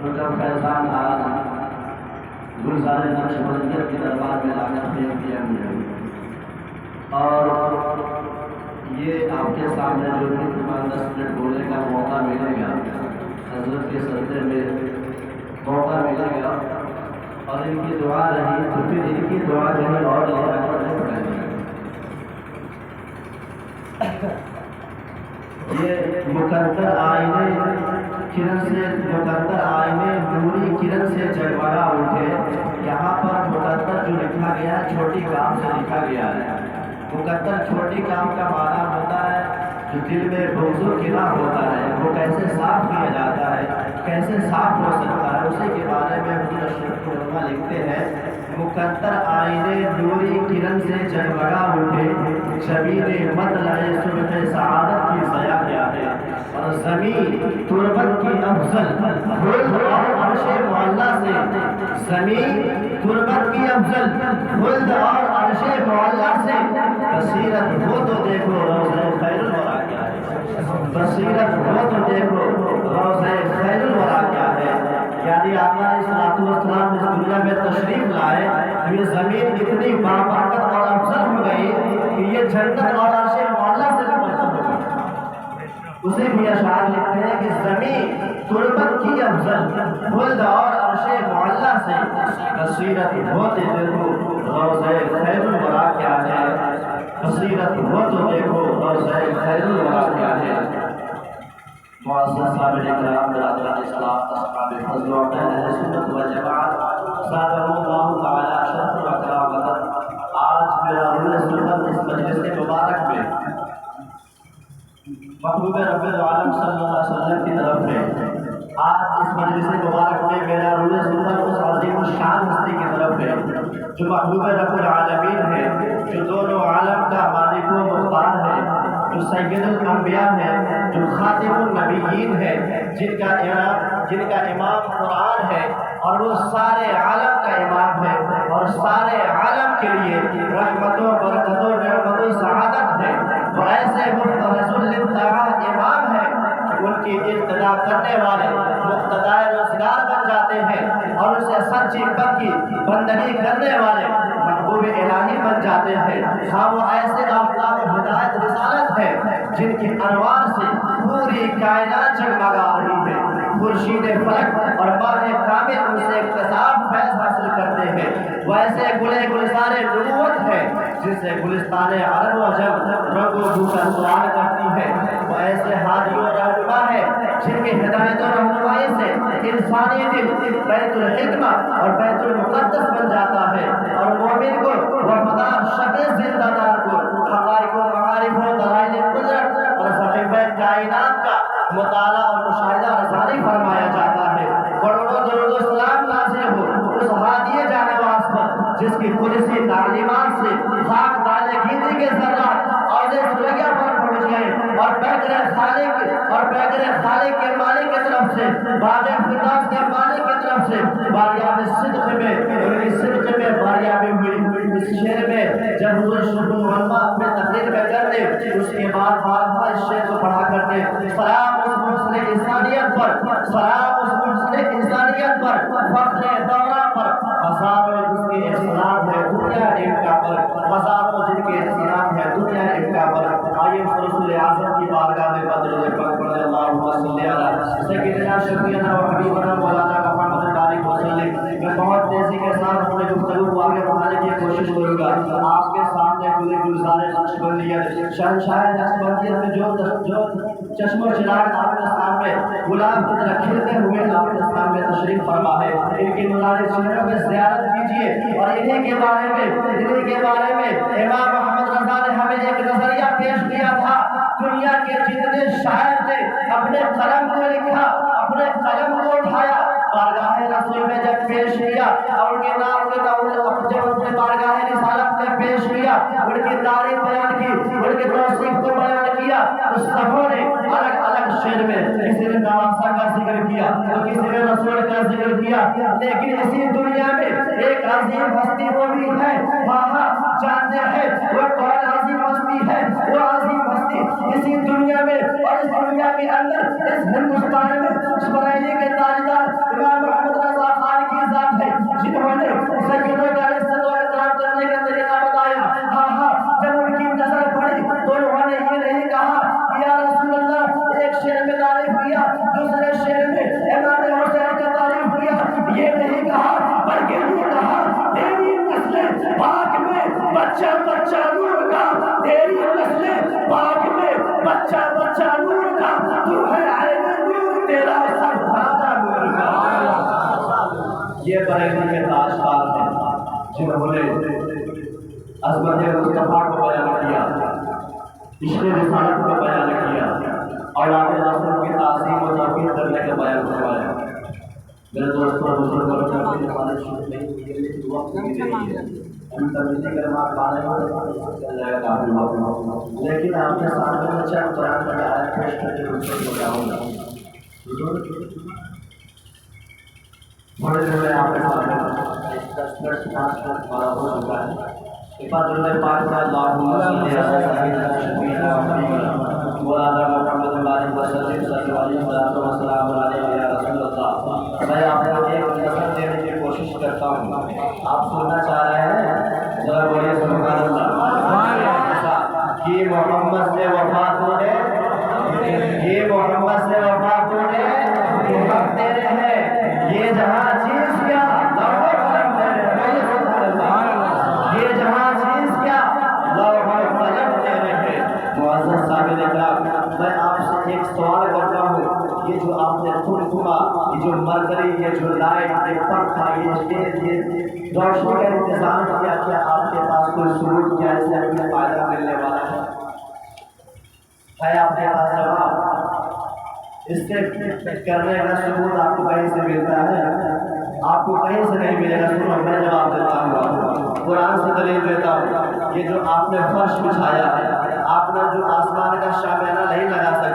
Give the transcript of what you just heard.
تو جب فیضان آیا گلزار نقشبندیت کے دربار میں لا کر پیش کیا گیا اور یہ آپ کے سامنے جو بھی 10 منٹ بولنے کا موقع ملے گا حضرت کے سجدے میں موقع ملے گا اور ان کی دعا رہی تو پھر ان کی دعا جو ہے اور یہ مقدر آئینے کرن سے نوری کرن سے جگمگا اٹھے. یہاں پر مقدر جو لکھا گیا ہے چھوٹی کام سے لکھا گیا ہے. مقدر چھوٹی کام کا معنی ہوتا ہے جو دل میں بغض و کینہ ہوتا ہے وہ کیسے صاف کیا جاتا ہے, کیسے صاف ہو سکتا ہے. اسی کے بارے میں حضور اشرف العلماء لکھتے ہیں مقدر آئینے نوری کرن سے جگمگا اٹھے, شبیر مطلع صبح سعادت کی ضیا کیا ہے. اور زمین تربت کی افضل خلد اور عرش معلیٰ سے, زمین تربت کی افضل خلد اور عرش معلیٰ سے بصیرت ہو تو دیکھو روضہ خیر الورا کیا ہے. بصیرت ہو تو دیکھو روضہ خیر الورا کیا ہے. یعنی آقا علیہ السلام اس دنیا میں تشریف لائے تو یہ زمین اتنی بابرکت اور افضل ہو گئی کہ یہ جنت اور عرش معلیٰ سے بھی بلند ہو گئی. اسے بھی اشعار لکھتے ہیں کہ زمین تربت کی افضل خلد اور عرش معلیٰ سے بصیرت ہو تو دیکھو روضہ خیر الورا کیا ہے. بصیرت ہو تو دیکھو روضہ خیر الورا کیا ہے. معزز صاحب اکرام حضرات الاسلام اصحاب فضل و اہل سنت و جماعت زادهم اللہ تعالی شرف و کرامت. آج میرا روح سلطت اس مجلس مبارک میں محبوب رب العالم صلی اللہ علیہ وسلم کی طرف ہے. آج اس مجلس مبارک میں میرا روح سلطت اس عظیم الشان ہستی کی طرف ہے جو محبوب رب العالمین ہے, جو دونوں عالم کا مالک و مختار ہے, جو سید الانبیاء ہے, جو خاتم النبیین ہے, جن کا امام قرآن ہے اور وہ سارے عالم کا امام ہے اور سارے عالم کے لیے رحمتوں برکتوں نعمتوں سعادت ہے. وہ ایسے مفترض للطاعہ امام ہے کہ ان کی ابتدا کرنے والے مقتدائے روزگار بن جاتے ہیں اور اسے سچی پکی بندگی کرنے والے محبوب الہی بن جاتے ہیں. ہاں وہ ایسے آفتاب ہدایت رسالت ہے جن کی انوار سے پوری کائنات جگمگا رہی ہے. خورشید فلک اور ماہ کامل ان سے اقتصاب فیض حاصل کرتے ہیں. وہ ایسے گلستان نبوت ہے جن سے گلستان عرب و عجم رنگ و بو کا سوال کرتی ہے. وہ ایسے ہادی و رہنما ہے جن کی ہدایت و رہنمائی سے انسانی دل بیت الحکمہ اور بیت المقدس بن جاتا ہے اور مومن کو وفادار شخص زندہ دار کو حقائق و معارف و دلائل قدرت اور صحیفہ کائنات کا مطالعہ اور مشاہدہ رسانی فرمایا جاتا ہے. کروڑوں درود و سلام نازل ہو اس ہادی جانواز پر جس کی قدسی تعلیمات سے خاک ڈالے گیتی کے ذرات اور سلگیا پر پہنچ گئے اور پیکر خالق کے مالک کی طرف سے باغ فردوس کے مالک کی طرف سے باریاب صدق میں باریابی ہوئی. اس شعر میں جب حضور اشرف العلماء اپنے تقریر میں کرتے اس کے بعد بار اس شعر کو پڑھا کرتے سلام اس محسن انسانیت پر, سلام اس محسن انسانیت پر, فخر دورہ پر, ہزاروں جس کے احسانات ہے دنیا ایک کا پر, ہزاروں جن کے احسانات ہے دنیا ایک کا پر. آئیے رسول اعظم کی بارگاہ میں بدر پاک رضی اللہ صلی علیہ سیدنا شفیعنا و حبیبنا مولانا محمد طارق وسلم. میں بہت تیزی کے ساتھ اپنے گفتگو کو آگے بڑھانے کی کوشش کروں گا. آپ کے سامنے گلزار نقشبندیت شہنشاہ نقشبندیت میں جو چشم و چراغ آپ کے سامنے گلاب کی طرح کھلتے ہوئے آپ کے سامنے تشریف فرما ہے, ان کی نورانی چہروں میں زیارت کیجیے. اور انہیں کے بارے میں امام محمد رضا نے ہمیں ایک نظریہ پیش کیا تھا. دنیا کے جتنے شاعر تھے اپنے قلم کو لکھا, اپنے قلم کو اٹھایا, بارگاہ رسول میں جب پیش کیا اور ان کے نام کے جب اپنے بارگاہ رسالت میں پیش کیا, ان کی تعریف بیان کی, ان کے توصیف کو بیان کیا, اس سبوں نے الگ الگ شعر میں کسی نے نواسا کا ذکر کیا تو کسی نے رسول کا ذکر کیا. لیکن اسی دنیا میں ایک عظیم ہستی وہ بھی ہے, وہاں جانتے ہیں وہ کون عظیم ہستی ہے. وہ عظیم ہستی اسی دنیا میں اور اس دنیا کے اندر اس ہندوستان میں اس بریلی کے تاجدار بچہ بچہ نور کا، تیری نسل پاک میں بچہ بچہ نور کا، تو ہے عین نور، تیرا سب زیادہ نور کا۔ یہ بریلی کے تاجدار ہیں جنہوں نے عظمت مصطفیٰ کو بیان کیا، عشق رسالت کو بیان کیا، اولاد رسول کی تعظیم و توقیر کرنے کا بیان کروایا۔ میرے دوستوں بزرگوں نے اپنی رسالت شروع نہیں کی ہے، لیکن وقت کی رہی ہے، ہم تبلیغی کلمات پانے میں کافی وقت، لیکن آپ کے سامنے میں چند قرآن کا آیت پیش کر کے دوستوں کو بتاؤں گا۔ بڑے بڑے آپ کے سامنے 10 منٹ ہمارا ہو چکا ہے۔ حفاظت پاک کا اللہم صلی علی سیدنا مولانا محمد علیہ وسلم صلی اللہ علیہ وسلم یا رسول اللہ۔ میں آپ کو ایک نظر دینے کی کوشش کرتا ہوں، آپ سننا چاہ رہے ہیں؟ ذرا بولیے سبحان اللہ۔ یہ محمد سے وفا توڑے، یہ محمد سے وفا توڑے، تو حق تیرے ہے، یہ جہاں چیز کیا یہ جہاں چیز کیا لوح قلم تیرے ہے۔ معزز سامعین اکرام، میں آپ سے ایک سوال کرتا ہوں، یہ جو آپ نے خود سنا، یہ جو مرکری، یہ جو لائٹ، یہ پنکھا، یہ روشنی کا انتظام کیا، کیا آپ کے پاس کوئی ثبوت کیا اس سے ہمیں فائدہ ملنے والا ہے آپ کے پاس جواب؟ اس سے کرنے کا ثبوت آپ کو کہیں سے ملتا ہے؟ آپ کو کہیں سے نہیں ملے گا۔ سنو میں جواب دیتا ہوں، قرآن سے دلیل دیتا ہوں۔ یہ جو آپ نے فرش بچھایا ہے، آپ نے جو آسمان کا شامانہ نہیں لگا سکتے،